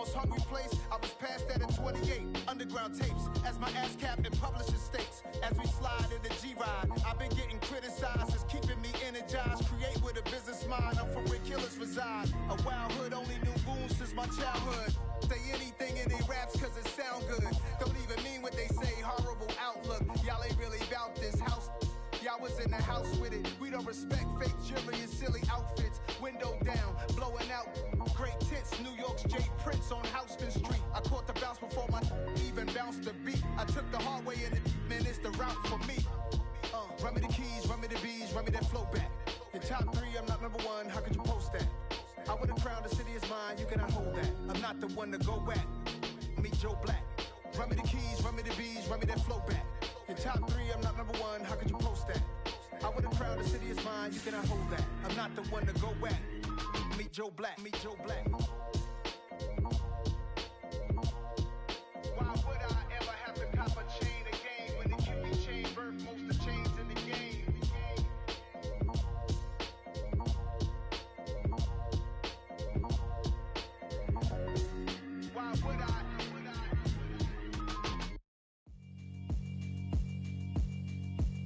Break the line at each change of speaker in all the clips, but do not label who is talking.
most hungry place. I was past that at 28. Underground tapes, as my ass cap in publishing states. As we slide in the G-Ride, I've been getting criticized. It's keeping me energized. Create with a business mind. I'm from where killers reside. A wild hood, only knew goons since my childhood. Say anything in they raps cause it sound good. Don't even mean what they say, horrible outlook. Y'all ain't really about this house. Y'all was in the house with it. We don't respect fake jewelry and silly outfits. Window down, blowing out. Great tits, New York's J. Prince on Houston Street. I caught the bounce before my even bounced the beat. I took the hard way in it, man, it's the route for me. Run me the keys, run me the bees, run me that flow back. In top 3, I'm not number 1, how could you post that? I would've crowned the city is mine, you cannot hold that. I'm not the one to go back. Meet Joe Black. Run me the keys, run me the bees, run me that flow back. In top 3, I'm not number 1, how could you post that? I would've crowned the city is mine, you cannot hold that. I'm not the one to go back. Meet Joe Black, meet Joe Black. Why would I ever have to cop a chain again when the Cupid chain birthed most of chains in the game? Why would I?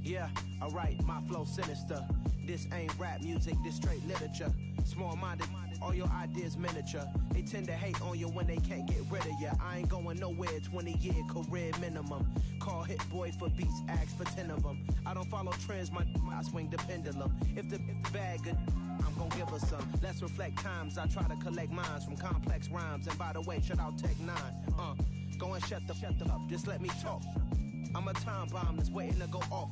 Yeah, alright, my flow sinister. This ain't rap music, this straight literature. Small-minded, all your ideas miniature. They tend to hate on you when they can't get rid of you. I ain't going nowhere, 20-year career minimum. Call Hit Boy for beats, ask for 10 of them. I don't follow trends, I swing the pendulum. If the bag good, I'm gon' give her some. Let's reflect times, I try to collect minds from complex rhymes. And by the way, shout out Tech 9. Go and shut the up, just let me talk. I'm a time bomb that's waiting to go off.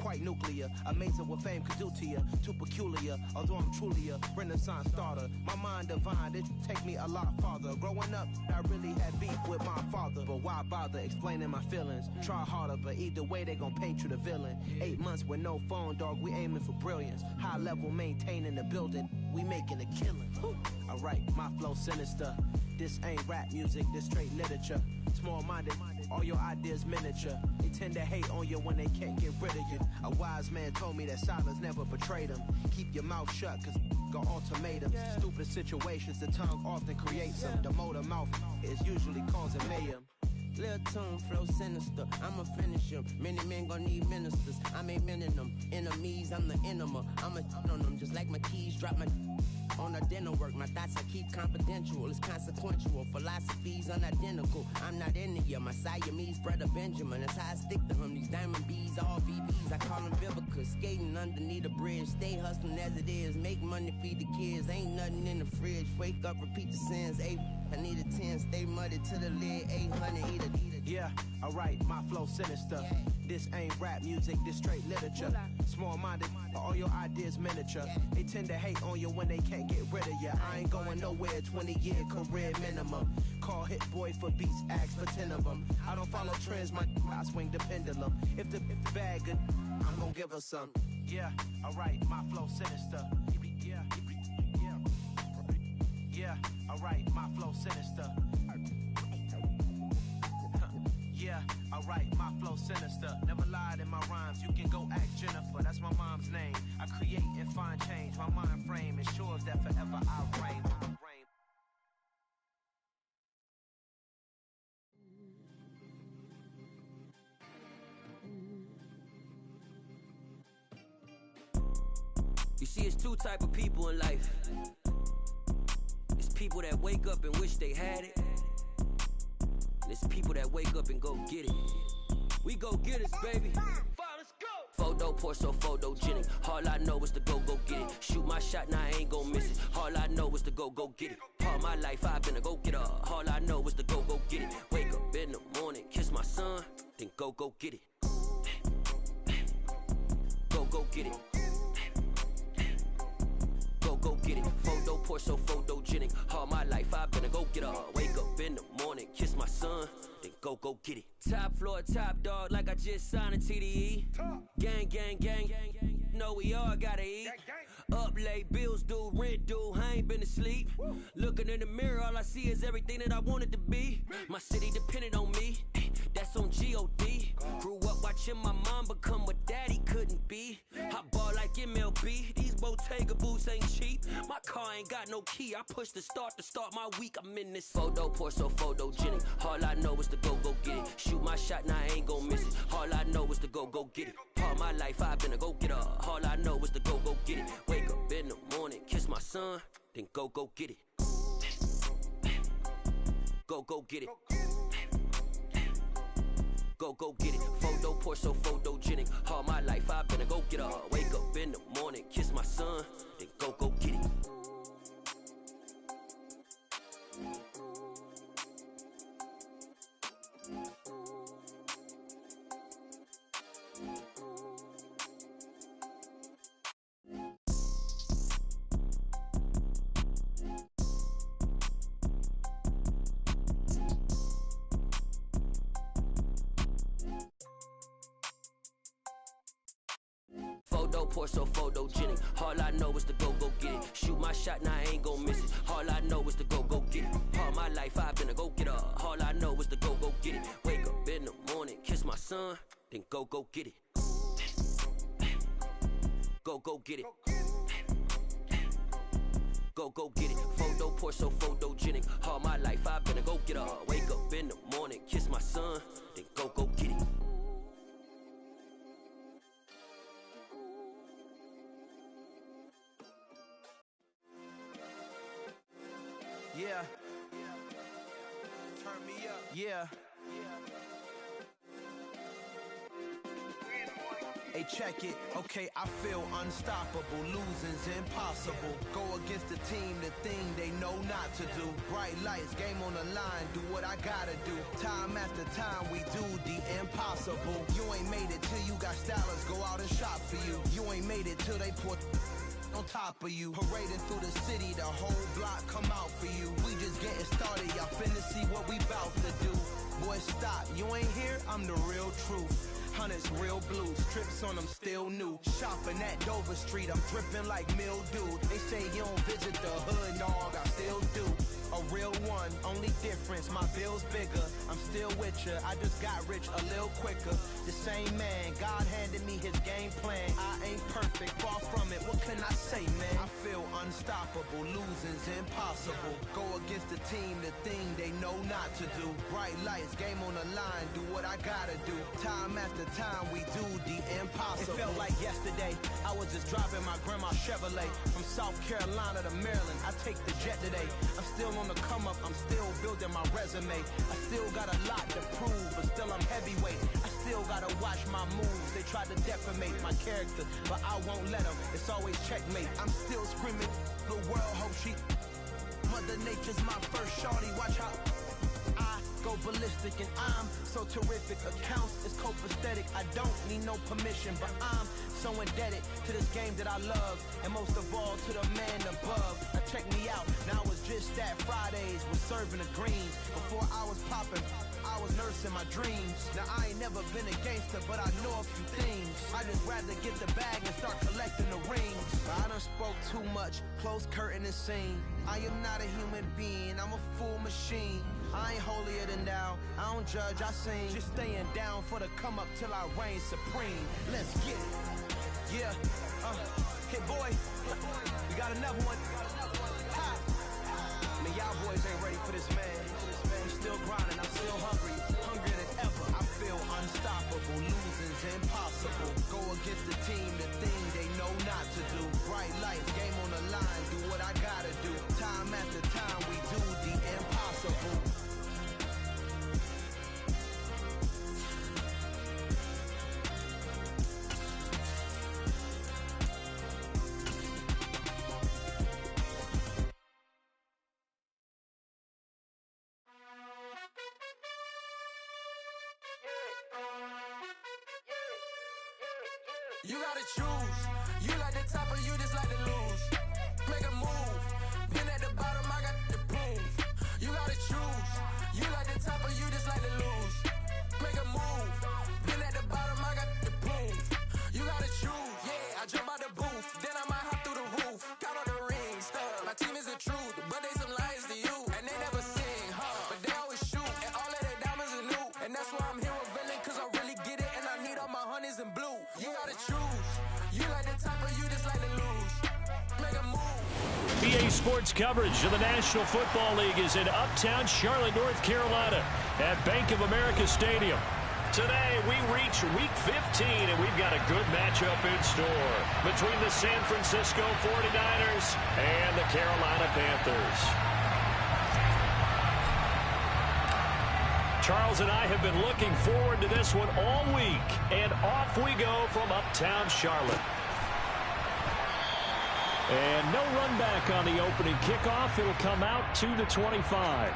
Quite nuclear, amazing what fame could do to you. Too peculiar, although I'm truly a renaissance starter. My mind divine, it take me a lot farther. Growing up, I really had beef with my father. But why bother explaining my feelings? Try harder, but either way they gon' paint you the villain. 8 months with no phone, dog, we aiming for brilliance. High level maintaining the building, we making a killing. Alright, my flow sinister. This ain't rap music, this straight literature. Small-minded, all your ideas miniature. They tend to hate on you when they can't get rid of you. A wise man told me that silence never betrayed him. Keep your mouth shut, cause got ultimatums. Stupid situations, the tongue often creates them. The motor mouth is usually causing mayhem.
Lil' tune, flow sinister, I'ma finish him. Many men gon' need ministers, I'm aiming them. Enemies, I'm the enema, I'ma on them. Just like my keys, drop my on a dinner work. My thoughts I keep confidential, it's consequential. Philosophies unidentical, I'm not into you. My Siamese brother Benjamin, that's how I stick to him. These diamond bees, all BBs, I call them Vivica. Skating underneath a bridge, stay hustling as it is. Make money, feed the kids, ain't nothing in the fridge. Wake up, repeat the sins, 8, I need a 10. Stay muddy to the lid, 800, eat a.
Yeah, alright, my flow sinister. This ain't rap music, this straight literature. Small-minded, all your ideas miniature. They tend to hate on you when they can't get rid of you. I ain't going nowhere, 20-year career minimum. Call Hit Boy for beats, ask for 10 of them. I don't follow trends, I swing the pendulum. If the bag good, I'm gon' give her some. Yeah, alright, my flow sinister. Yeah, alright, my flow sinister. Yeah, alright, my flow sinister. Never lied in my rhymes, you can go ask Jennifer. That's my mom's name. I create and find change. My mind frame ensures that forever I reign.
You see, it's two type of people in life. It's people that wake up and wish they had it. There's people that wake up and go get it. We go get it, baby. Let's go. Photo pour so photogenic. All I know is to go get it. Shoot my shot, now I ain't gon' miss it. All I know is to go get it. All my life I've been a go getter. All I know is to go get it. Wake up in the morning, kiss my son, then go get it. Go get it. Go get it. Photo pour so photogenic. All my life I've been a go getter. Wake up in the morning, kiss my son, then go get it. Top floor, top dog, like I just signed a TDE. Gang, gang, gang, know we all gotta eat. Up late, bills due, rent due, I ain't been asleep. Looking in the mirror, all I see is everything that I wanted to be. My city depended on me. that's on G.O.D. Grew up watching my mom become what daddy couldn't be. I ball like MLB, these Bottega boots ain't cheap. My car ain't got no key, I push the start to start my week. I'm in this photo pour so photogenic. All I know is to go get it. Shoot my shot, now I ain't gon' miss it. All I know is to go get it. All my life I've been a go-getter. All I know is to go get it. Wake up in the morning, kiss my son, then go get it. Go get it. Go get it. Photo pour so photogenic. All my life I've been a go-getter. Wake up in the morning, kiss my son, then go get it. Photo pour so photogenic. All I know is to go get it. Shoot my shot, now I ain't gon' miss it. All I know is to go get it. All my life I've been a go-getter. All I know is to go get it. Wake up in the morning, kiss my son, then go get it. Go get it. Go get it. Photo pour so photogenic. All my life I've been a go-getter. Wake up in the morning, kiss my son, then go get it.
Yeah. Turn me up. Yeah. Hey, check it. Okay, I feel unstoppable. Losing's impossible. Go against the team, the thing they know not to do. Bright lights, game on the line. Do what I gotta do. Time after time, we do the impossible. You ain't made it till you got stylists go out and shop for you. You ain't made it till they put on top of you. Parading through the city, the whole block come out for you. We just getting started, y'all finna see what we bout to do. Boy, stop, you ain't here, I'm the real truth. Hunters, real blues, strips on them still new. Shopping at Dover Street, I'm dripping like mildew. They say you don't visit the hood, dog, I still do. A real one, only difference, my bill's bigger. I'm still with ya, I just got rich a little quicker. The same man, God handed me his game plan. I ain't perfect, far from it, what can I say, man? I feel unstoppable, losing's impossible. Go against the team, the thing they know not to do. Bright lights, game on the line, do what I gotta do. Time after time, we do the impossible. It felt like yesterday, I was just driving my grandma's Chevrolet. From South Carolina to Maryland, I take the jet today. I'm still on the come up, I'm still building my resume. I still got a lot to prove, but still I'm heavyweight. I still gotta watch my moves. They try to defamate my character, but I won't let them. It's always checkmate. I'm still screaming, the world hope she. Mother Nature's my first shorty, watch how I go ballistic, and I'm so terrific. Accounts is copacetic, I don't need no permission, but I'm so indebted to this game that I love, and most of all to the man above. Now check me out, now it's just that Fridays was serving the greens. Before I was popping, I was nursing my dreams. Now I ain't never been a gangster, but I know a few things. I just rather get the bag and start collecting the rings. I done spoke too much, close curtain and scene. I am not a human being, I'm a full machine. I ain't holier than thou, I don't judge, I sing. Just staying down for the come up till I reign supreme. Let's get it. Yeah, hit boy, we got another one. Ha! Man, y'all boys ain't ready for this, man. I'm still grinding, I'm still hungry, hungrier than ever. I feel unstoppable, losing's impossible. Go against the team, the thing they know not to do. Bright lights, game on the line, do what I gotta do. Time after time, we do the impossible.
You gotta choose. You like the top or you just like to lose. Make a move. Pin at the bottom, I got the prove. You gotta choose. You like the top or you just like to lose. Make a move. Pin at the bottom, I got the prove. You gotta choose. Yeah, I jump out the booth, then I might hop through the roof. Count on the rings, stuff. My team is the truth, but they some liars to you, and they never sing, huh? But they always shoot, and all of their diamonds are new, and that's why I'm here.
Friday sports coverage of the National Football League is in uptown Charlotte, North Carolina at Bank of America Stadium. Today, we reach Week 15, and we've got a good matchup in store between the San Francisco 49ers and the Carolina Panthers. Charles and I have been looking forward to this one all week, and off we go from uptown Charlotte. And no run back on the opening kickoff. It'll come out to the 25.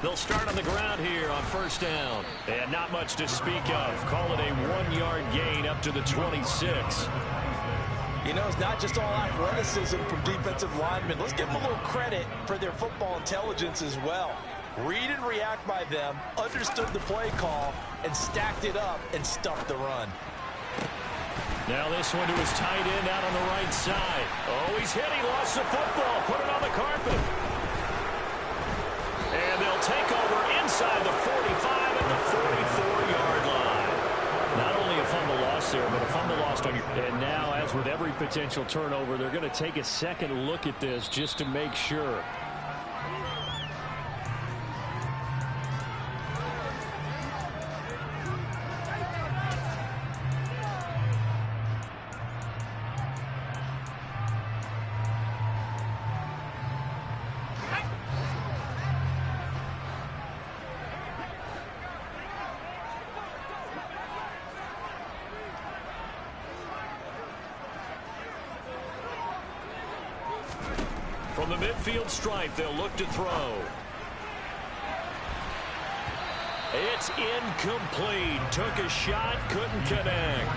They'll start on the ground here on first down. And not much to speak of. Call it a 1-yard gain up to the 26.
You know, it's not just all athleticism from defensive linemen. Let's give them a little credit for their football intelligence as well. Read and react by them, understood the play call, and stacked it up and stuffed the run.
Now this one to his tight end out on the right side. Oh, he's hit. He lost the football. Put it on the carpet. And they'll take over inside the 45 at the 44-yard line. Not only a fumble loss there, but a fumble lost on your... And now, as with every potential turnover, they're going to take a second look at this just to make sure. From the midfield stripe, they'll look to throw. It's incomplete. Took a shot, couldn't connect.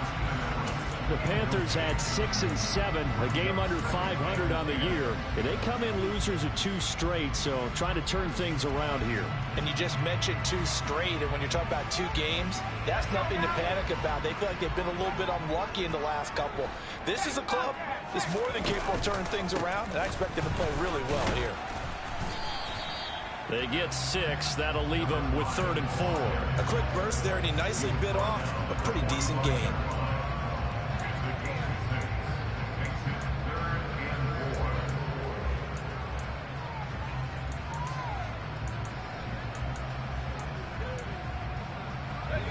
The Panthers had 6 and 7, a game under 500 on the year. And they come in losers of 2 straight, so trying to turn things around here.
And you just mentioned 2 straight, and when you're talking about 2 games, that's nothing to panic about. They feel like they've been a little bit unlucky in the last couple. This is a club that's more than capable of turning things around, and I expect them to play really well here.
They get 6. That'll leave them with 3rd and 4.
A quick burst there, and he nicely bit off a pretty decent gain.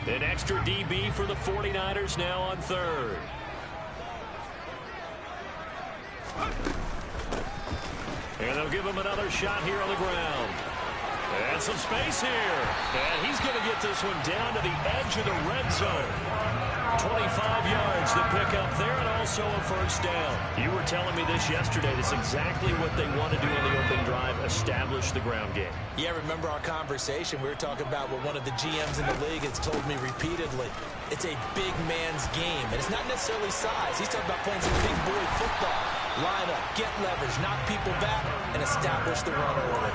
An extra DB for the 49ers now on 3rd. And they'll give him another shot here on the ground. And some space here. And he's going to get this one down to the edge of the red zone. 25 yards to pick up there, and also a first down. You were telling me this yesterday. That's exactly what they want to do on the opening drive, establish the ground game.
Yeah, remember our conversation. We were talking about what one of the GMs in the league has told me repeatedly. It's a big man's game, and it's not necessarily size. He's talking about playing some big boy football. Line up, get leverage, knock people back, and establish the run early.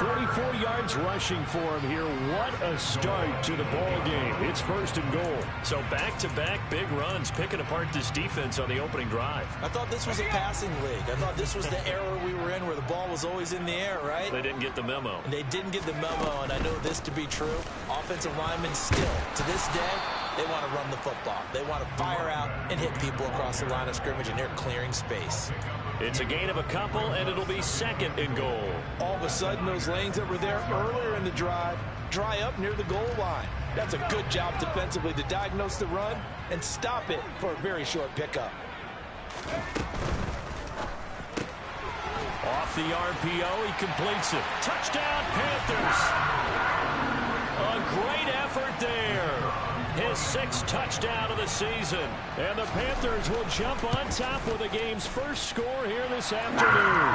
44 yards rushing for him here. What a start to the ball game. It's 1st and goal. So back-to-back big runs, picking apart this defense on the opening drive.
I thought this was a passing league. I thought this was the era we were in where the ball was always in the air, right?
They didn't get the memo.
And they didn't get the memo, and I know this to be true. Offensive linemen still, to this day, they want to run the football. They want to fire out and hit people across the line of scrimmage, and they're clearing space.
It's a gain of a couple, and it'll be 2nd and goal.
All of a sudden, those lanes that were there earlier in the drive dry up near the goal line. That's a good job defensively to diagnose the run and stop it for a very short pickup.
Off the RPO, he completes it. Touchdown, Panthers. A great effort there. His 6th touchdown of the season. And the Panthers will jump on top with the game's first score here this afternoon.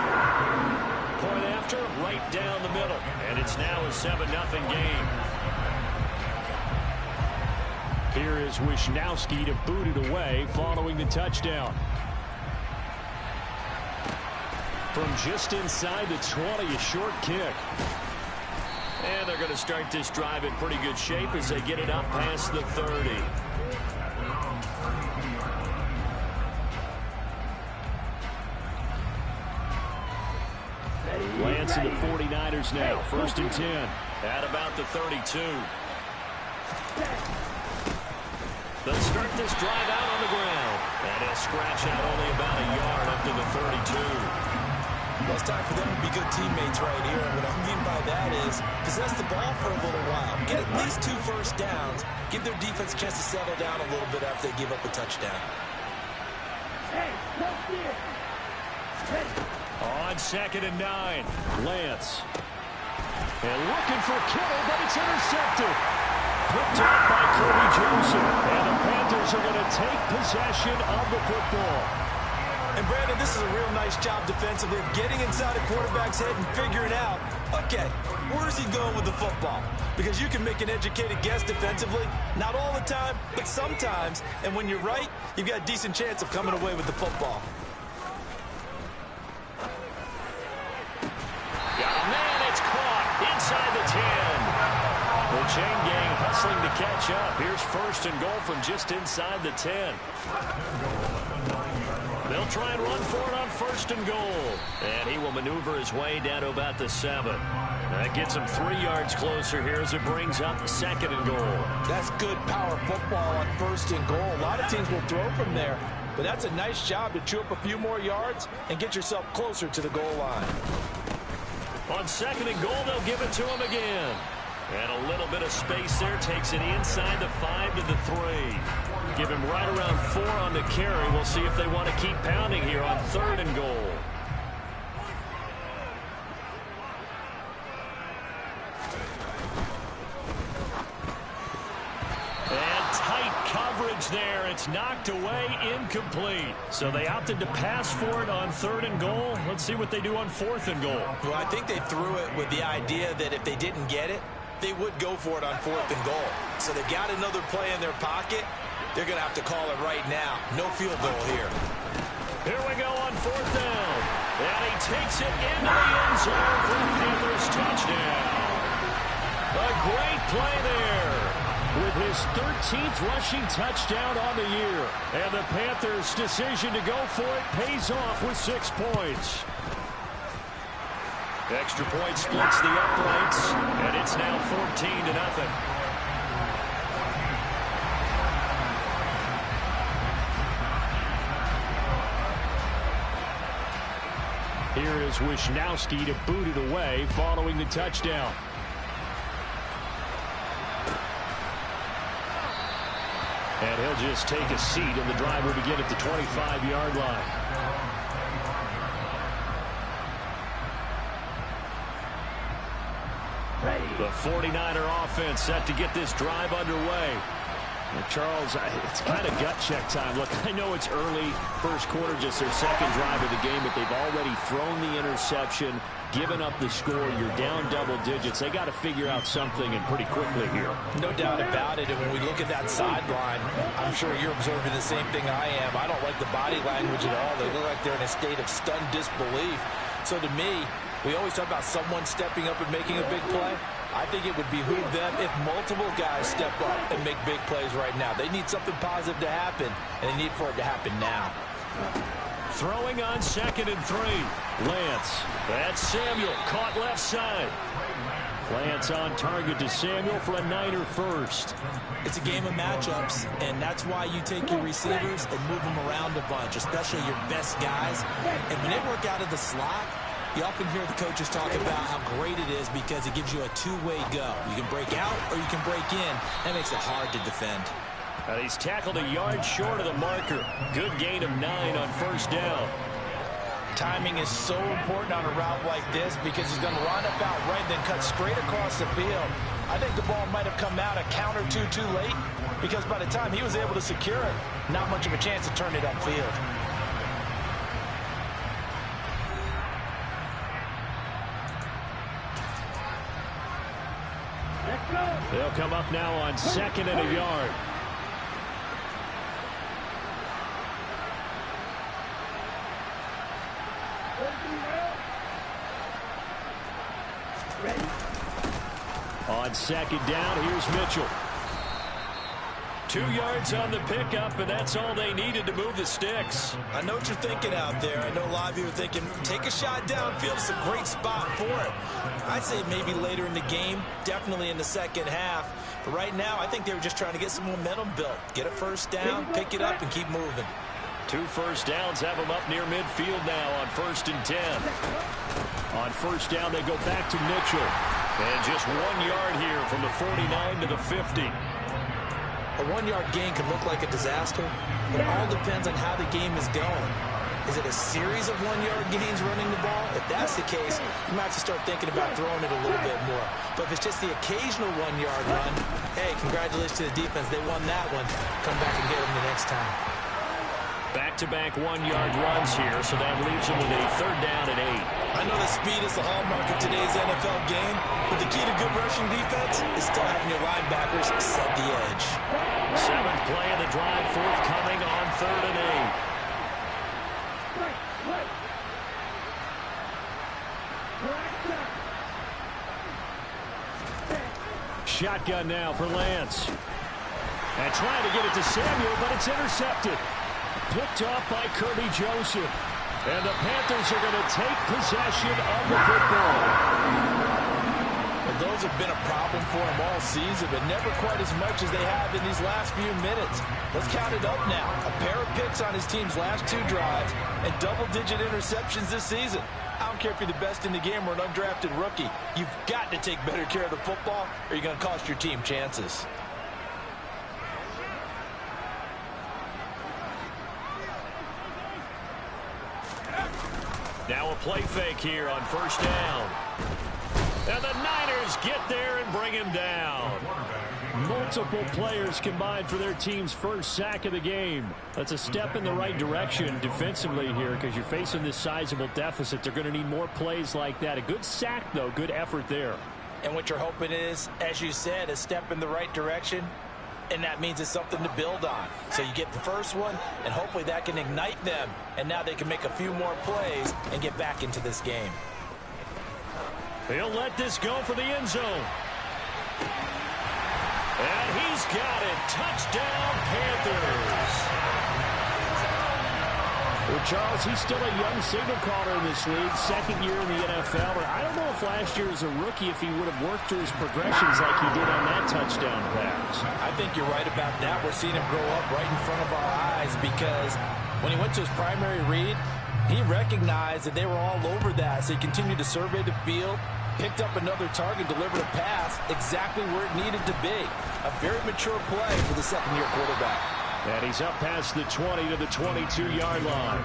Point after, right down the middle. And it's now a 7-0 game. Here is Wisnowski to boot it away following the touchdown. From just inside the 20, a short kick. And they're going to start this drive in pretty good shape as they get it up past the 30. Lance and the 49ers now. 1st and 10. At about the 32. They'll start this drive out on the ground. And he'll scratch out only about a yard up to the 32.
Well, it's time for them to be good teammates right here. And what I mean by that is possess the ball for a little while. Get at least 2 first downs. Give their defense a chance to settle down a little bit after they give up a touchdown.
On 2nd and 9, Lance. And looking for Kittle, but it's intercepted. Picked up by Kirby Johnson. And the Panthers are going to take possession of the football.
And Brandon, this is a real nice job defensively of getting inside a quarterback's head and figuring out, okay, where's he going with the football? Because you can make an educated guess defensively, not all the time, but sometimes. And when you're right, you've got a decent chance of coming away with the football.
Got a man, it's caught inside the 10. The chain gang hustling to catch up. Here's 1st and goal from just inside the 10. They'll try and run for it on 1st and goal. And he will maneuver his way down to about the 7. That gets him 3 yards closer here as it brings up 2nd and goal.
That's good power football on 1st and goal. A lot of teams will throw from there, but that's a nice job to chew up a few more yards and get yourself closer to the goal line.
On 2nd and goal, they'll give it to him again. And a little bit of space there takes it inside the 5 to the 3. Give him right around 4 on the carry. We'll see if they want to keep pounding here on 3rd and goal. And tight coverage there. It's knocked away, incomplete. So they opted to pass for it on 3rd and goal. Let's see what they do on 4th and goal.
Well, I think they threw it with the idea that if they didn't get it, they would go for it on 4th and goal. So they got another play in their pocket. They're going to have to call it right now. No field goal here.
Here we go on 4th down. And he takes it into the end zone for the Panthers touchdown. A great play there with his 13th rushing touchdown on the year. And the Panthers' decision to go for it pays off with 6 points. Extra point splits the uprights, and it's now 14-0. Here is Wisnowski to boot it away following the touchdown. And he'll just take a seat, and the drive will begin at the 25-yard line. The 49er offense set to get this drive underway. Well, Charles, it's kind of gut check time. Look, I know it's early, first quarter, just their 2nd drive of the game, but they've already thrown the interception, given up the score. You're down double digits. They got to figure out something, and pretty quickly here.
No doubt about it. And when we look at that sideline, I'm sure you're observing the same thing I am. I don't like the body language at all. They look like they're in a state of stunned disbelief. So to me, we always talk about someone stepping up and making a big play. I think it would behoove them if multiple guys step up and make big plays right now. They need something positive to happen, and they need for it to happen now.
Throwing on 2nd and 3. Lance. That's Samuel. Caught left side. Lance on target to Samuel for a Niner first.
It's a game of matchups, and that's why you take your receivers and move them around a bunch, especially your best guys. And when they work out of the slot, you often hear the coaches talk about how great it is because it gives you a two-way go. You can break out or you can break in. That makes it hard to defend.
And he's tackled a yard short of the marker. Good gain of 9 on 1st down.
Timing is so important on a route like this because he's going to line up out right, then cut straight across the field. I think the ball might have come out a count or two too late because by the time he was able to secure it, not much of a chance to turn it upfield.
They'll come up now on 2nd and a yard. On second down, here's Mitchell. 2 yards on the pickup, and that's all they needed to move the sticks.
I know what you're thinking out there. I know a lot of you are thinking, take a shot downfield. It's a great spot for it. I'd say maybe later in the game, definitely in the second half. But right now, I think they were just trying to get some momentum built. Get a first down, pick it up, and keep moving.
2 first downs have them up near midfield now on 1st and 10. On first down, they go back to Mitchell. And just 1 yard here from the 49 to the 50.
A 1-yard gain can look like a disaster. It all depends on how the game is going. Is it a series of 1-yard gains running the ball? If that's the case, you might have to start thinking about throwing it a little bit more. But if it's just the occasional 1-yard run, hey, congratulations to the defense. They won that one. Come back and get them the next time.
Back-to-back 1-yard runs here, so that leaves them with a 3rd down and 8.
I know that speed is the hallmark of today's NFL game, but the key to good rushing defense is still having your linebackers set the edge.
7th play of the drive, forthcoming on 3rd and 8. Shotgun now for Lance. And trying to get it to Samuel, but it's intercepted. Picked off by Kirby Joseph. And the Panthers are going to take possession of the football.
Well, those have been a problem for them all season, but never quite as much as they have in these last few minutes. Let's count it up now. A pair of picks on his team's last 2 drives and double-digit interceptions this season. I don't care if you're the best in the game or an undrafted rookie. You've got to take better care of the football or you're going to cost your team chances.
Now a play fake here on 1st down. And the Niners get there and bring him down. Multiple players combined for their team's first sack of the game. That's a step in the right direction defensively here because you're facing this sizable deficit. They're going to need more plays like that. A good sack, though. Good effort there.
And what you're hoping is, as you said, a step in the right direction. And that means it's something to build on. So you get the first one, and hopefully that can ignite them. And now they can make a few more plays and get back into this game.
He'll let this go for the end zone. And he's got it. Touchdown, Panthers. Well, Charles, he's still a young signal caller in this league, 2nd year in the NFL. But I don't know if last year as a rookie, if he would have worked through his progressions like he did on that touchdown pass.
I think you're right about that. We're seeing him grow up right in front of our eyes because when he went to his primary read, he recognized that they were all over that. So he continued to survey the field, picked up another target, delivered a pass exactly where it needed to be. A very mature play for the 2nd-year quarterback.
And he's up past the 20 to the 22-yard line.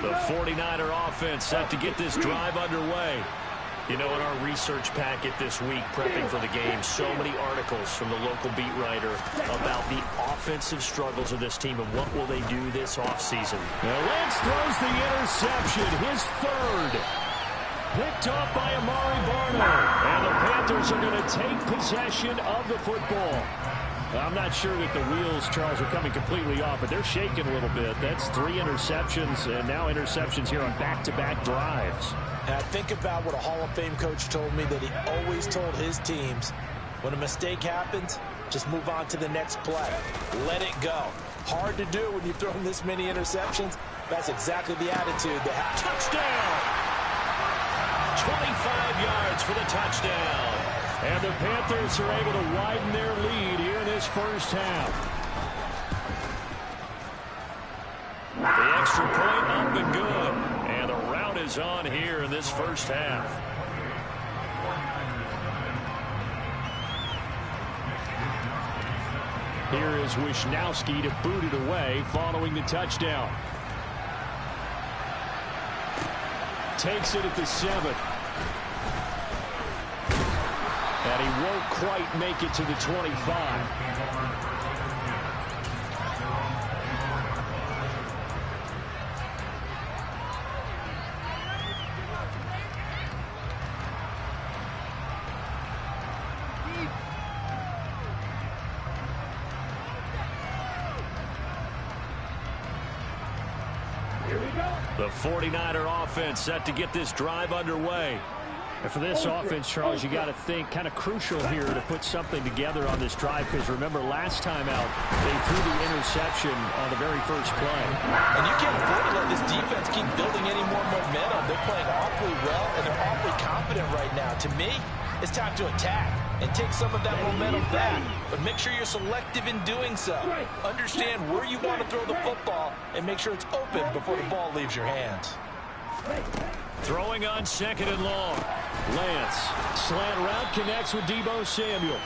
The 49er offense set to get this drive underway. You know, in our research packet this week, prepping for the game, so many articles from the local beat writer about the offensive struggles of this team and what will they do this offseason. Now Lance throws the interception, his 3rd. Picked off by Amari Barno. And the Panthers are going to take possession of the football. I'm not sure that the wheels, Charles, are coming completely off, but they're shaking a little bit. That's 3 interceptions, and now interceptions here on back-to-back drives.
And I think about what a Hall of Fame coach told me, that he always told his teams, when a mistake happens, just move on to the next play. Let it go. Hard to do when you've thrown this many interceptions. That's exactly the attitude they have.
Touchdown! 25 yards for the touchdown. And the Panthers are able to widen their lead here in this first half. The extra point up and good. And the route is on here in this first half. Here is Wisnowski to boot it away following the touchdown. Takes it at the 7. And he won't quite make it to the 25. The 49er offense set to get this drive underway. And for this offense, Charles, you got to think kind of crucial here to put something together on this drive, because remember last time out they threw the interception on the very first play.
And you can't afford to let this defense keep building any more momentum. They're playing awfully well, and they're awfully confident right now. To me, it's time to attack and take some of that momentum back. But make sure you're selective in doing so. Understand where you want to throw the football and make sure it's open before the ball leaves your hands.
Throwing on 2nd and long. Lance, slant route, connects with Deebo Samuel.
You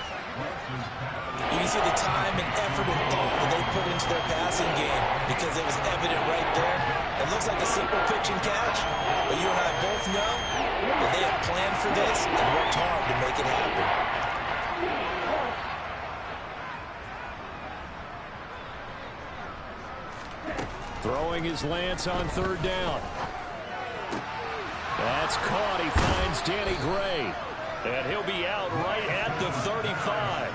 can see the time and effort and thought that they put into their passing game, because it was evident right there. It looks like a simple pitch and catch, but you and I both know that they have planned for this and worked hard to make it happen.
Throwing is Lance on 3rd down. That's caught. He finds Danny Gray. And he'll be out right at the 35.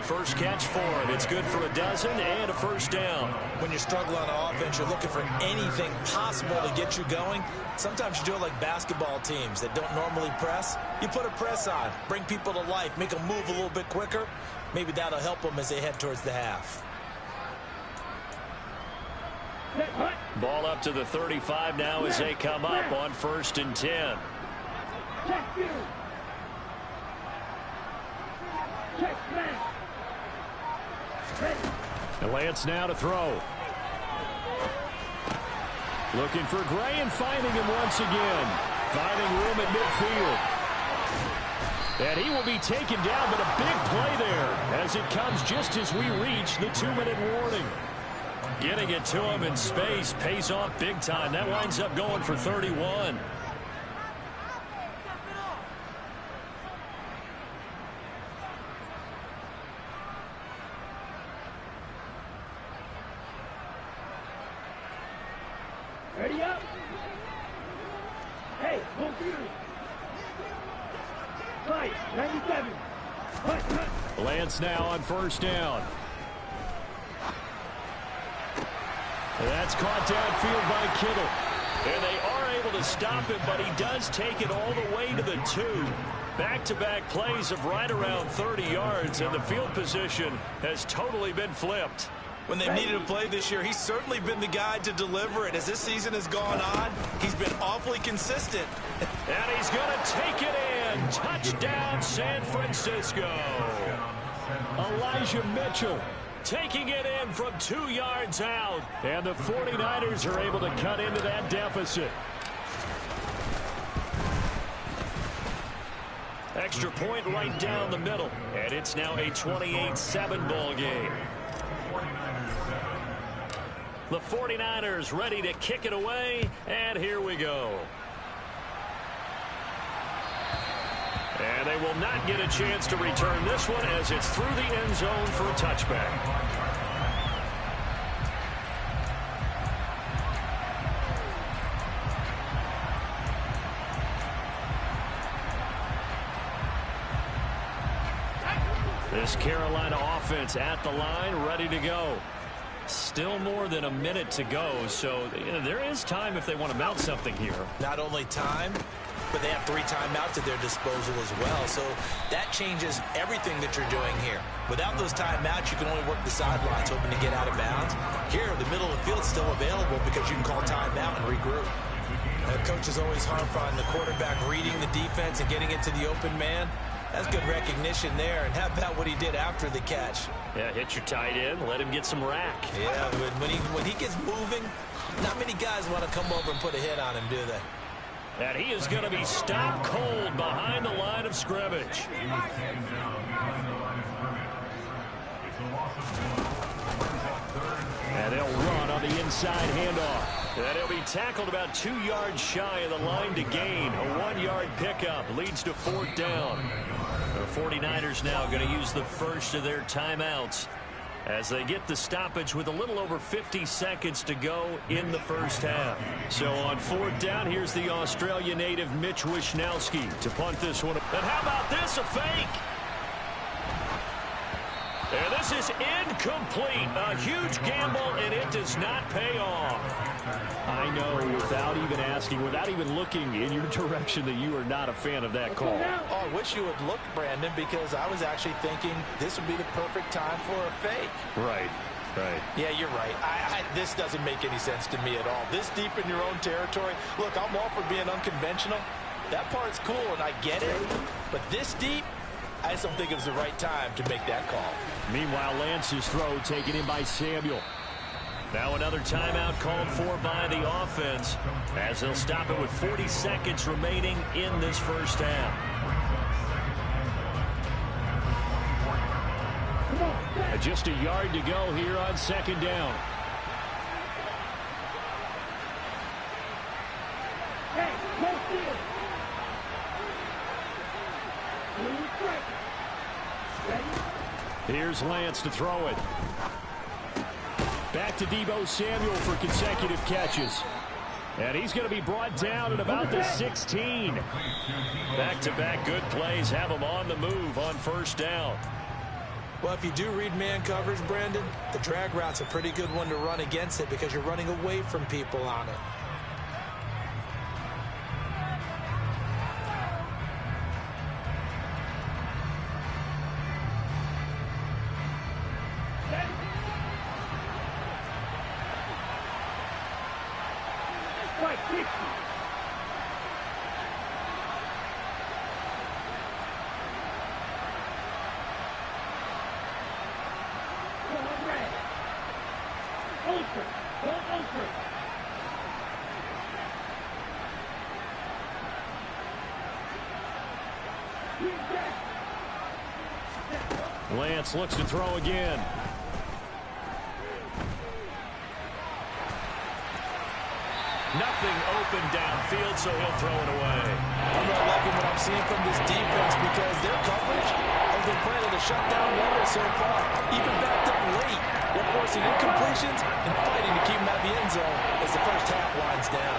First catch for him. It's good for a dozen and a first down.
When you struggle on offense, you're looking for anything possible to get you going. Sometimes you do it like basketball teams that don't normally press. You put a press on, bring people to life, make them move a little bit quicker. Maybe that'll help them as they head towards the half.
Ball up to the 35 now as they come up on 1st and 10. And Lance now to throw. Looking for Gray and finding him once again. Finding room at midfield. And he will be taken down, but a big play there as it comes just as we reach the 2-minute warning. Getting it to him in space pays off big time. That winds up going for 31.
Ready up. Hey, go through. Fight, 97.
Lance now on 1st down. That's caught downfield by Kittle. And they are able to stop him, but he does take it all the way to the 2. Back-to-back plays of right around 30 yards, and the field position has totally been flipped.
When they've needed a play this year, he's certainly been the guy to deliver it. As this season has gone on, he's been awfully consistent.
And he's going to take it in. Touchdown, San Francisco. Elijah Mitchell taking it in from 2 yards out. And the 49ers are able to cut into that deficit. Extra point right down the middle. And it's now a 28-7 ball game. The 49ers ready to kick it away. And here we go. And they will not get a chance to return this one as it's through the end zone for a touchback. This Carolina offense at the line, ready to go. Still more than a minute to go, so there is time if they want to mount something here.
Not only time, but they have 3 timeouts at their disposal as well. So that changes everything that you're doing here. Without those timeouts, you can only work the sidelines, hoping to get out of bounds. Here, the middle of the field is still available because you can call timeout and regroup. The coach is always harp on the quarterback reading the defense and getting into the open man. That's good recognition there. And how about what he did after the catch?
Yeah, hit your tight end, let him get some rack.
Yeah, when he gets moving, not many guys want to come over and put a hit on him, do they?
And he is going to be stopped cold behind the line of scrimmage. And they'll run on the inside handoff. And he'll be tackled about 2 yards shy of the line to gain. A 1-yard pickup leads to 4th down. The 49ers now going to use the first of their timeouts as they get the stoppage with a little over 50 seconds to go in the first half. So on 4th down, here's the Australia native Mitch Wishnowski to punt this one. And how about this, a fake? And this is incomplete. A huge gamble, and it does not pay off. I know, without even asking, without even looking in your direction, that you are not a fan of that call.
Oh, I wish you would look, Brandon, because I was actually thinking this would be the perfect time for a fake.
Right.
Yeah, you're right. This doesn't make any sense to me at all. This deep in your own territory. Look, I'm all for being unconventional. That part's cool, and I get it. But this deep, I just don't think it was the right time to make that call.
Meanwhile, Lance's throw taken in by Samuel. Now another timeout called for by the offense as they'll stop it with 40 seconds remaining in this first half. Just a yard to go here on 2nd down. Here's Lance to throw it. Back to Deebo Samuel for consecutive catches. And he's going to be brought down at about the 16. Back-to-back good plays have him on the move on 1st down.
Well, if you do read man coverage, Brandon, the drag route's a pretty good one to run against it because you're running away from people on it.
Lance looks to throw again. Nothing open downfield, so he'll throw it away.
I'm not liking what I'm seeing from this defense because their coverage has been playing at a shutdown level so far. Even backed up late, they're forcing incompletions and fighting to keep them at the end zone as the first half winds down.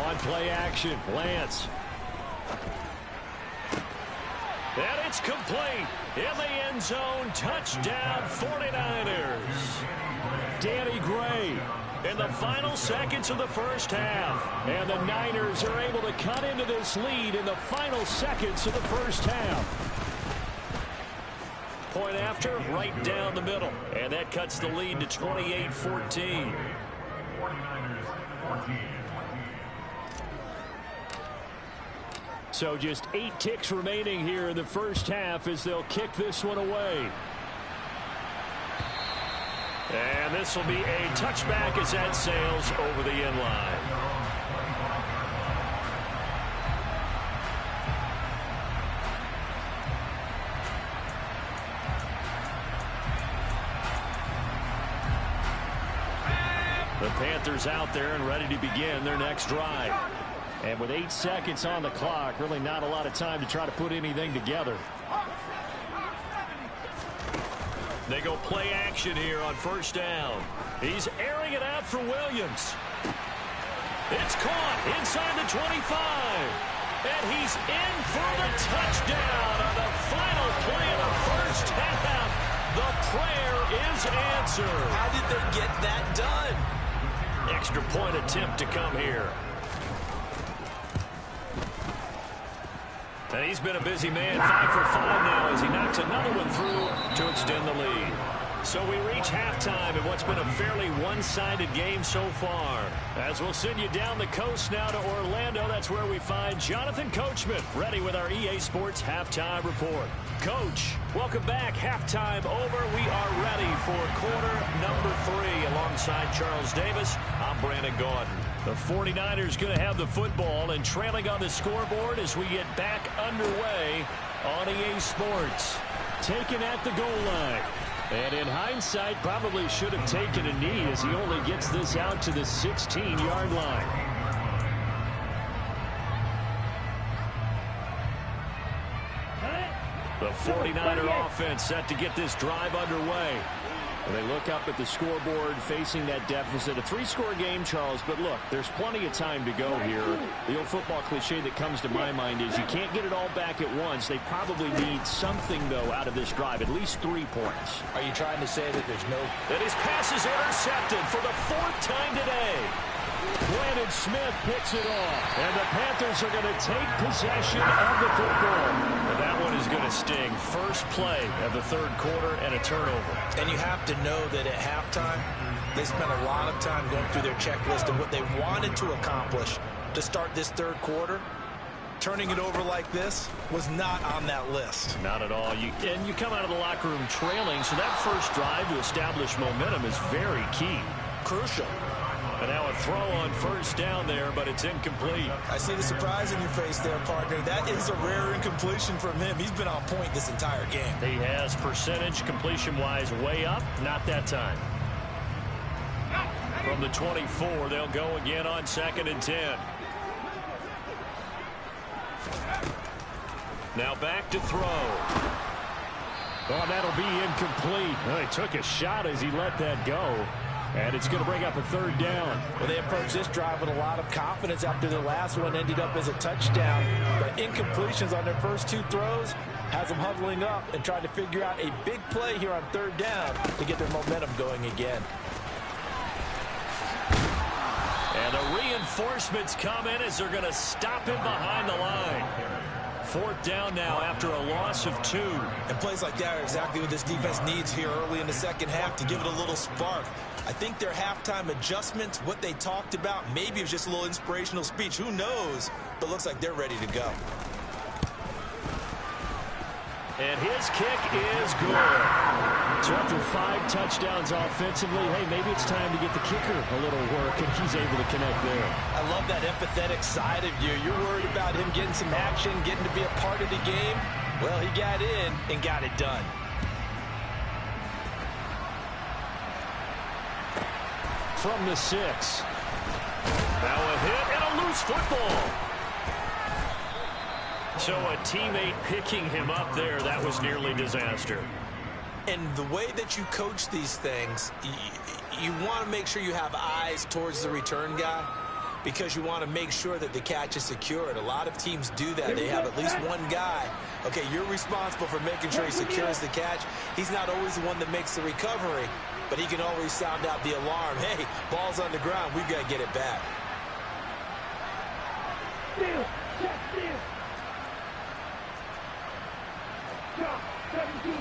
On play action, Lance. And it's complete. In the end zone, touchdown 49ers. Danny Gray in the final seconds of the first half. And the Niners are able to cut into this lead in the final seconds of the first half. Point after, right down the middle. And that cuts the lead to 28-14.
49ers 14.
So just 8 ticks remaining here in the first half as they'll kick this one away. And this will be a touchback as that sails over the end line. The Panthers out there and ready to begin their next drive. And with 8 seconds on the clock, really not a lot of time to try to put anything together. They go play action here on first down. He's airing it out for Williams. It's caught inside the 25. And he's in for the touchdown on the final play of the first half. The prayer is answered.
How did they get that done?
Extra point attempt to come here. And he's been a busy man, 5 for 5 now as he knocks another one through to extend the lead. So we reach halftime in what's been a fairly one-sided game so far. As we'll send you down the coast now to Orlando, that's where we find Jonathan Coachman ready with our EA Sports Halftime Report. Coach, welcome back. Halftime over. We are ready for quarter number 3 alongside Charles Davis. I'm Brandon Gordon. The 49ers going to have the football and trailing on the scoreboard as we get back underway on EA Sports. Taken at the goal line. And in hindsight, probably should have taken a knee as he only gets this out to the 16-yard line. The 49er offense set to get this drive underway. And they look up at the scoreboard facing that deficit. A 3-score game, Charles, but look, there's plenty of time to go here. The old football cliche that comes to my mind is you can't get it all back at once. They probably need something, though, out of this drive, at least 3 points.
Are you trying to say that there's no...
That his pass is intercepted for the 4th time today. Brandon Smith picks it off, and the Panthers are going to take possession of the football. And that one is going to sting. First play of the 3rd quarter and a turnover.
And you have to know that at halftime, they spent a lot of time going through their checklist of what they wanted to accomplish to start this 3rd quarter. Turning it over like this was not on that list.
Not at all. And you come out of the locker room trailing, so that first drive to establish momentum is very key.
Crucial.
And now a throw on 1st down there, but it's incomplete.
I see the surprise in your face there, partner. That is a rare incompletion from him. He's been on point this entire game.
He has percentage completion-wise way up. Not that time. From the 24, they'll go again on 2nd and 10. Now back to throw. Oh, that'll be incomplete. Well, he took a shot as he let that go. And it's going to bring up a 3rd down.
Well, they approached this drive with a lot of confidence after their last one ended up as a touchdown. But incompletions on their first 2 throws has them huddling up and trying to figure out a big play here on 3rd down to get their momentum going again.
And the reinforcements come in as they're going to stop him behind the line. 4th down now after a loss of 2.
And plays like that are exactly what this defense needs here early in the 2nd half to give it a little spark. I think their halftime adjustments, what they talked about, maybe it was just a little inspirational speech. Who knows? But looks like they're ready to go.
And his kick is good. So after 5 touchdowns offensively, hey, maybe it's time to get the kicker a little work, and he's able to connect there.
I love that empathetic side of you. You're worried about him getting some action, getting to be a part of the game. Well, he got in and got it done.
From the 6. Now a hit and a loose football. So a teammate picking him up there, that was nearly disaster.
And the way that you coach these things, you want to make sure you have eyes towards the return guy because you want to make sure that the catch is secured. A lot of teams do that. They have at least one guy. Okay, you're responsible for making sure he secures the catch. He's not always the one that makes the recovery, but he can always sound out the alarm. Hey, ball's on the ground. We've got to get it back.
Steal. Check steal. Drop. 17.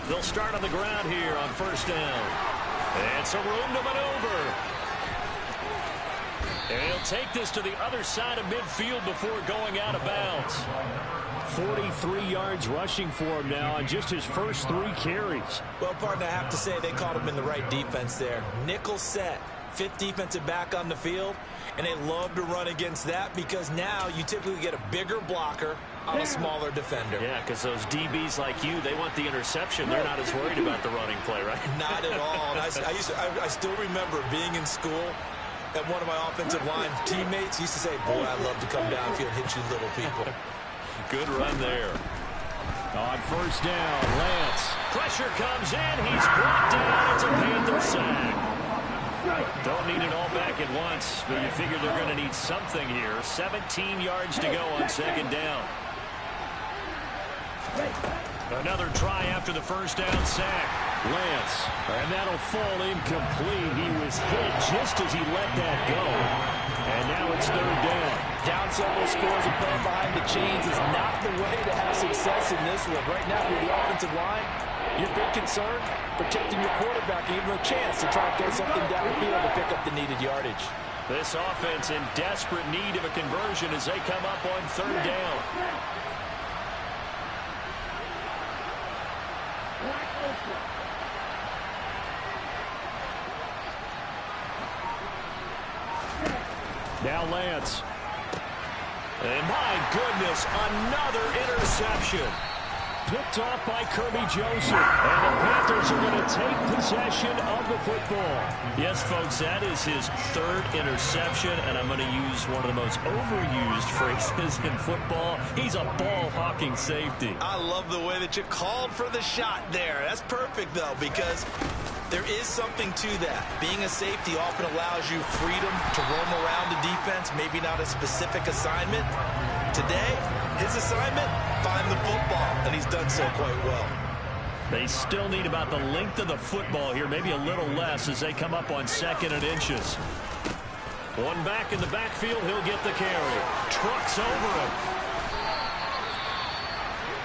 They'll start on the ground here on 1st down. And some room to maneuver. And he'll take this to the other side of midfield before going out of bounds. 43 yards rushing for him now on just his first 3 carries.
Well, partner, I have to say they caught him in the right defense there. Nickel set, 5th defensive back on the field, and they love to run against that because now you typically get a bigger blocker on a smaller defender.
Yeah, because those DBs like you, they want the interception. They're not as worried about the running play, right?
Not at all. And I still remember being in school, and one of my offensive line teammates used to say, boy, I love to come downfield and hit you little people.
Good run there. On 1st down, Lance. Pressure comes in. He's brought down. It's a Panther sack. Don't need it all back at once, but you figure they're going to need something here. 17 yards to go on 2nd down. Another try after the 1st down sack. Lance, and that'll fall incomplete. He was hit just as he let that go. And now it's 3rd down.
Down several scores and playing behind the chains is not the way to have success in this one. Right now, with the offensive line, your big concern, protecting your quarterback, give him a chance to try and throw something downfield to pick up the needed yardage.
This offense in desperate need of a conversion as they come up on 3rd down. Now Lance. And my goodness, another interception. Picked off by Kirby Joseph. And the Panthers are going to take possession of the football. Yes, folks, that is his third interception, and I'm going to use one of the most overused phrases in football. He's a ball-hawking safety.
I love the way that you called for the shot there. That's perfect, though, because there is something to that. Being a safety often allows you freedom to roam around the defense, maybe not a specific assignment. Today, his assignment, find the football, and he's done so quite well.
They still need about the length of the football here, maybe a little less as they come up on 2nd and inches. One back in the backfield, he'll get the carry. Trucks over him.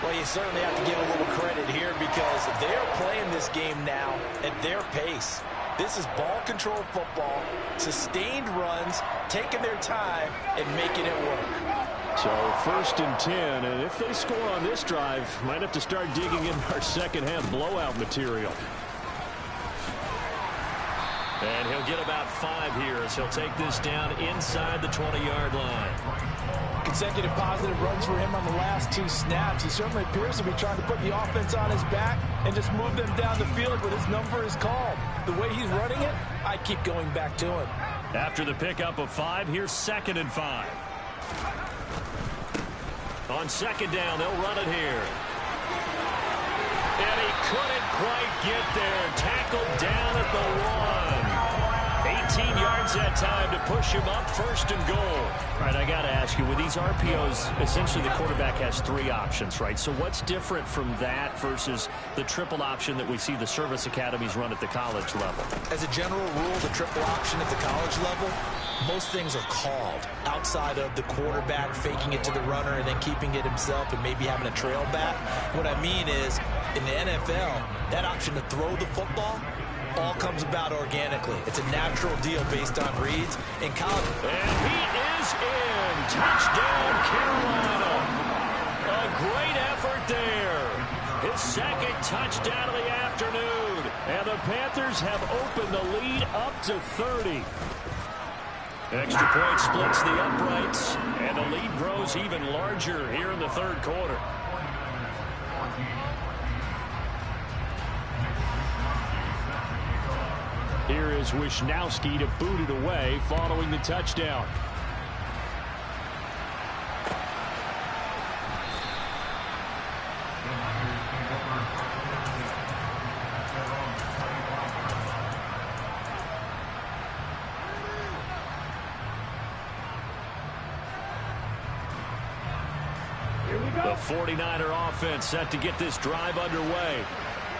Well, you certainly have to give a little credit here because they're playing this game now at their pace. This is ball control football, sustained runs, taking their time, and making it work.
So 1st and 10, and if they score on this drive, might have to start digging in our second half blowout material. And he'll get about 5 here as he'll take this down inside the 20-yard line.
Consecutive positive runs for him on the last 2 snaps. He certainly appears to be trying to put the offense on his back and just move them down the field when his number is called. The way he's running it, I keep going back to him.
After the pickup of 5, here's 2nd and 5. On 2nd down, they'll run it here. And he couldn't quite get there. Tackled down at the 1. 18 yards that time to push him up, 1st and goal. All right, I got to ask you, with these RPOs, essentially the quarterback has 3 options, right? So what's different from that versus the triple option that we see the service academies run at the college level?
As a general rule, the triple option at the college level, most things are called outside of the quarterback faking it to the runner and then keeping it himself and maybe having a trail back. What I mean is, in the NFL, that option to throw the football all comes about organically. It's a natural deal based on reads. In college,
and he is in. Touchdown, Carolina. A great effort there. His 2nd touchdown of the afternoon. And the Panthers have opened the lead up to 30. Extra point splits the uprights, and the lead grows even larger here in the 3rd quarter. Here is Wisnowski to boot it away following the touchdown. The 49er offense set to get this drive underway.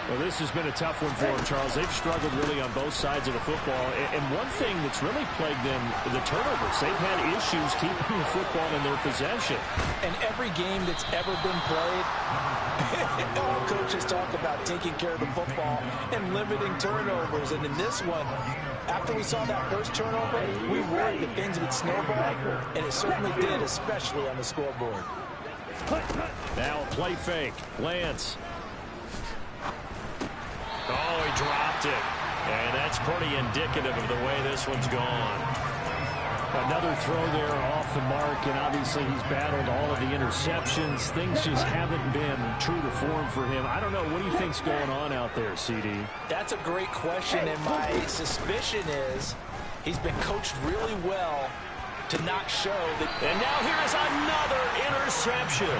Well, this has been a tough one for them, Charles. They've struggled really on both sides of the football. And one thing that's really plagued them, the turnovers. They've had issues keeping the football in their possession.
And every game that's ever been played, all coaches talk about taking care of the football and limiting turnovers. And in this one, after we saw that first turnover, we worried that things would snowball, and it certainly did, especially on the scoreboard.
Now a play fake. Lance. Oh, he dropped it. And that's pretty indicative of the way this one's gone. Another throw there off the mark, and obviously he's battled all of the interceptions. Things just haven't been true to form for him. I don't know. What do you think's going on out there, CD?
That's a great question, and my suspicion is he's been coached really well to not show that.
And now here is another interception.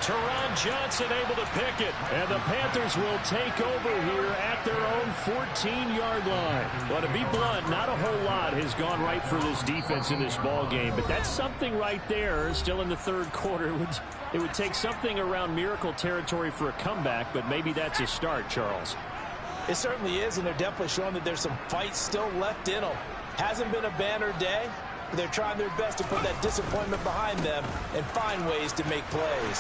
Teron Johnson able to pick it, and the Panthers will take over here at their own 14-yard line. Well, to be blunt, not a whole lot has gone right for this defense in this ball game, but that's something right there. Still in the 3rd quarter, it would take something around miracle territory for a comeback, but maybe that's a start, Charles.
It certainly is, and they're definitely showing that there's some fight still left in them. Hasn't been a banner day. They're trying their best to put that disappointment behind them and find ways to make plays.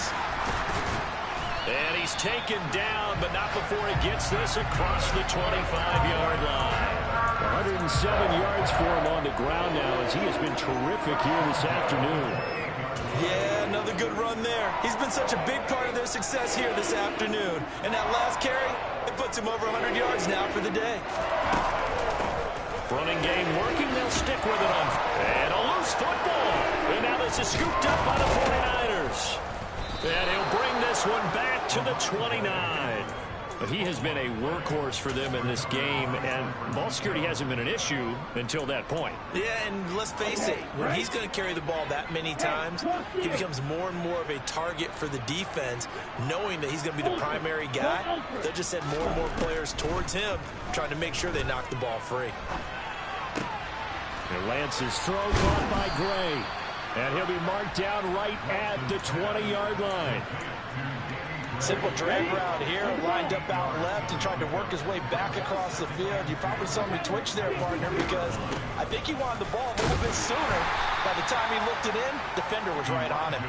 And he's taken down, but not before he gets this across the 25-yard line. 107 yards for him on the ground now as he has been terrific here this afternoon.
Yeah, another good run there. He's been such a big part of their success here this afternoon. And that last carry, it puts him over 100 yards now for the day.
Running game working, they'll stick with it on. And a loose football. And now the This is scooped up by the 49ers. And he'll bring this one back to the 29. But he has been a workhorse for them in this game, and ball security hasn't been an issue until that point.
Yeah, and let's face it, when he's going to carry the ball that many times, he becomes more and more of a target for the defense, knowing that he's going to be the primary guy. They'll just send more and more players towards him, trying to make sure they knock the ball free.
And Lance's throw caught by Gray. And he'll be marked down right at the 20-yard line.
Simple drag route here, lined up out left and tried to work his way back across the field. You probably saw me twitch there, partner, because I think he wanted the ball a little bit sooner. By the time he looked it in, defender was right on him.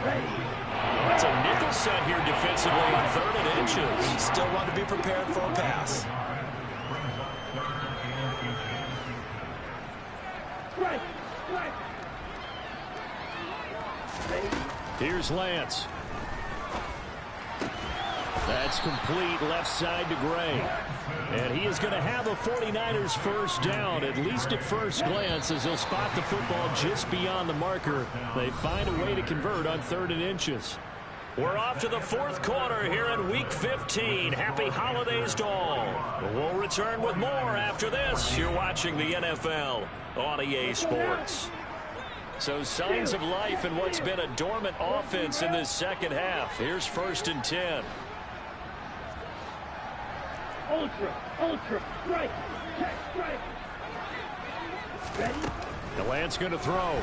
It's a nickel set here defensively on 3rd and inches.
Still want to be prepared for a pass.
Here's Lance. That's complete left side to Gray. And he is going to have a 49ers first down, at least at first glance, as they'll spot the football just beyond the marker. They find a way to convert on 3rd and inches. We're off to the 4th quarter here in Week 15. Happy holidays to all. We'll return with more after this. You're watching the NFL on EA Sports. So signs of life in what's been a dormant offense in this second half. Here's 1st and 10.
Ultra, strike, check, strike. Ready?
DeLance going to throw.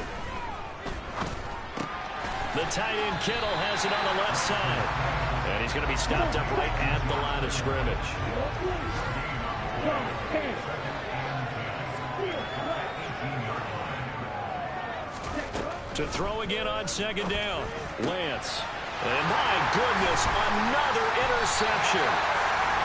The tight end Kittle has it on the left side. And he's going to be stopped up right at the line of scrimmage. To throw again on 2nd down. Lance. And my goodness, another interception.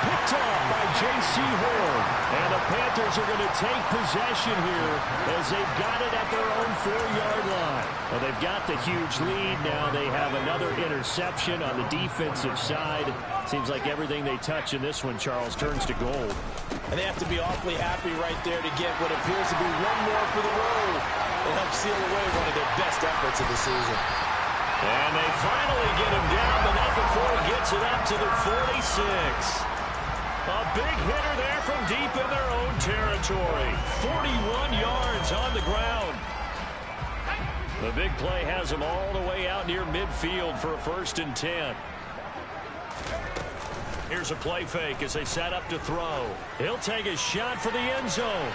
Picked off by J.C. Horn. And the Panthers are going to take possession here as they've got it at their own 4-yard line. Well, they've got the huge lead. Now they have another interception on the defensive side. Seems like everything they touch in this one, Charles, turns to gold.
And they have to be awfully happy right there to get what appears to be one more for the road. It helps seal away one of their best efforts of the season.
And they finally get him down, but not before he gets it up to the 46. A big hitter there from deep in their own territory. 41 yards on the ground. The big play has him all the way out near midfield for a 1st and 10. Here's a play fake as they set up to throw. He'll take a shot for the end zone.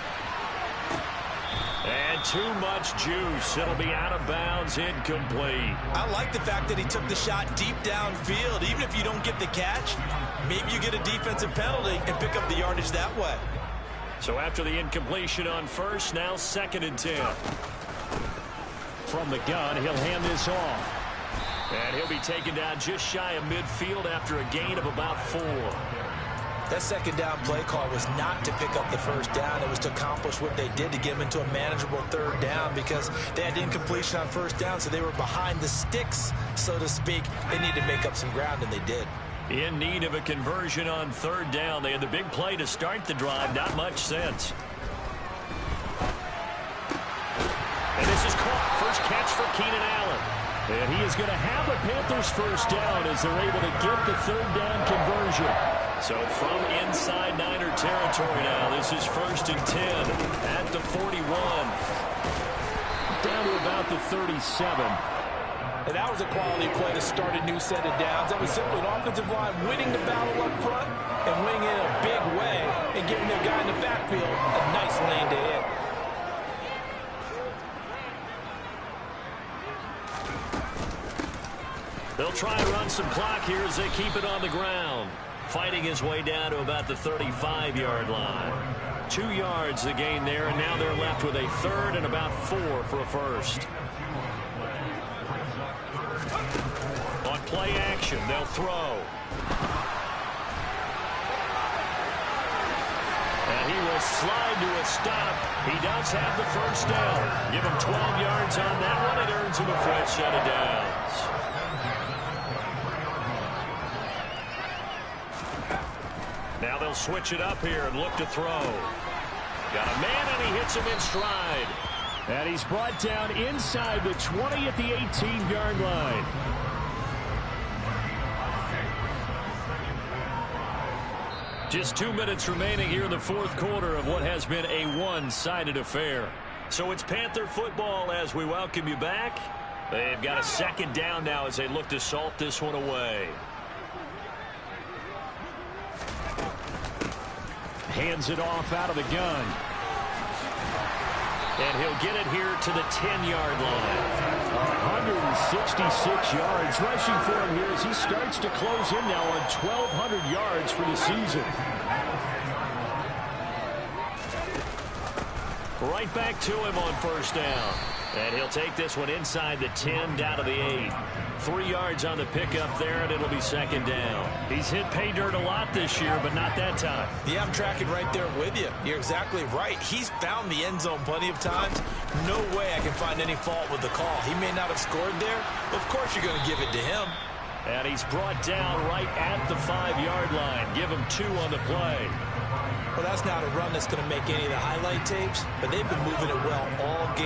And too much juice. It'll be out of bounds, incomplete.
I like the fact that he took the shot deep downfield. Even if you don't get the catch, maybe you get a defensive penalty and pick up the yardage that way.
So after the incompletion on 1st, now 2nd and 10. From the gun, he'll hand this off. And he'll be taken down just shy of midfield after a gain of about 4.
That 2nd down play call was not to pick up the 1st down. It was to accomplish what they did to get them into a manageable 3rd down because they had incompletion on 1st down, so they were behind the sticks, so to speak. They needed to make up some ground, and they did.
In need of a conversion on 3rd down. They had the big play to start the drive. Not much sense. And this is caught. First catch for Keenan Allen. And he is going to have a Panthers first down as they're able to get the 3rd down conversion. So from inside Niner territory now, this is 1st and 10 at the 41. Down to about the 37.
And that was a quality play to start a new set of downs. That was simply an offensive line winning the battle up front and winning it in a big way and giving their guy in the backfield a nice lane to hit.
They'll try and run some clock here as they keep it on the ground. Fighting his way down to about the 35-yard line. 2 yards the gain there, and now they're left with a 3rd and about 4 for a 1st. On play action, they'll throw. And he will slide to a stop. He does have the 1st down. Give him 12 yards on that one. It earns him a fresh set of downs. Now they'll switch it up here and look to throw. Got a man, and he hits him in stride. And he's brought down inside the 20 at the 18-yard line. Just 2 minutes remaining here in the fourth quarter of what has been a one-sided affair. So it's Panther football as we welcome you back. They've got a second down now as they look to salt this one away. Hands it off out of the gun. And he'll get it here to the 10-yard line. 166 yards rushing for him here as he starts to close in now on 1,200 yards for the season. Right back to him on first down. And he'll take this one inside the 10 down to the 8. 3 yards on the pickup there, and it'll be second down. He's hit pay dirt a lot this year, but not that time.
Yeah, I'm tracking right there with you. You're exactly right. He's found the end zone plenty of times. No way I can find any fault with the call. He may not have scored there, but of course you're going to give it to him.
And he's brought down right at the 5-yard line. Give him 2 on the play.
Well, that's not a run that's going to make any of the highlight tapes, but they've been moving it well all game.